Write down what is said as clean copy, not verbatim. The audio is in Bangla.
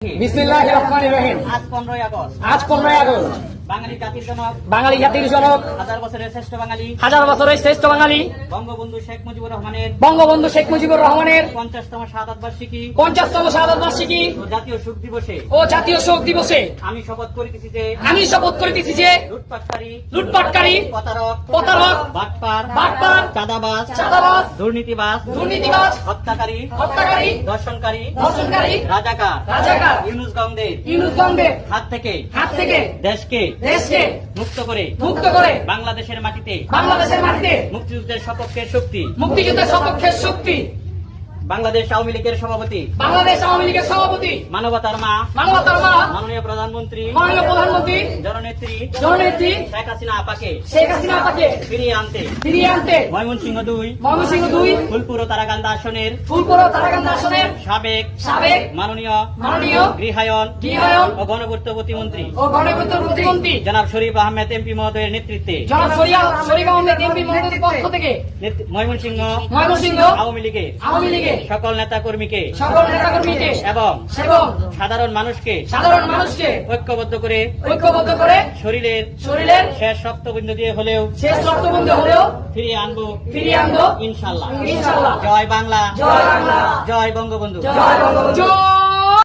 বিসমিল্লাহির রহমানির রহিম। আজ 15ই আগস্ট। আজ 15ই আগস্ট বাঙালি জাতির জনক, বাঙালি জাতির জনক, হাজার বছরের শ্রেষ্ঠ বাঙালি, হাজার বছরের শ্রেষ্ঠ বাঙালি বঙ্গবন্ধু শেখ মুজিবুর রহমানের বঙ্গবন্ধু শেখ মুজিবুর রহমানের 50তম শাহাদাত বার্ষিকী 50তম শাহাদাত বার্ষিকী ও জাতীয় শোক দিবসে ও জাতীয় শোক দিবসে আমি শপথ করিতেছি যে শপথ করিতেছি যে লুটপাটকারী, প্রতারক, বাটপার, চাঁদাবাজ, দুর্নীতিবাজ, হত্যাকারী, দর্শনকারী, রাজাকার ইউনুস গঙ্গের হাত থেকে দেশকে মুক্ত করে বাংলাদেশের মাটিতে মুক্তিযুদ্ধের সপক্ষের শক্তি বাংলাদেশ আওয়ামী লীগের সভাপতি, মানবতার মা, মাননীয় প্রধানমন্ত্রী জননেত্রী শেখ হাসিনা আপাকে ফিরিয়ে আনতে ময়মনসিংহ 2 ফুলপুর ও তারাকান্দা আসনের সাবেক মাননীয় গৃহায়ন ও গণপূর্ত প্রতিমন্ত্রী জনাব শরীফ আহমেদ এমপি মহোদয়ের নেতৃত্বে ময়মনসিংহ আওয়ামী লীগের সকল নেতা কর্মীকে এবং সাধারণ মানুষকে ঐক্যবদ্ধ করে শরীরের শেষ রক্তবিন্দু দিয়ে হলেও ফিরিয়ে আনবো ইনশাল্লাহ। জয় বাংলা, জয় বঙ্গবন্ধু।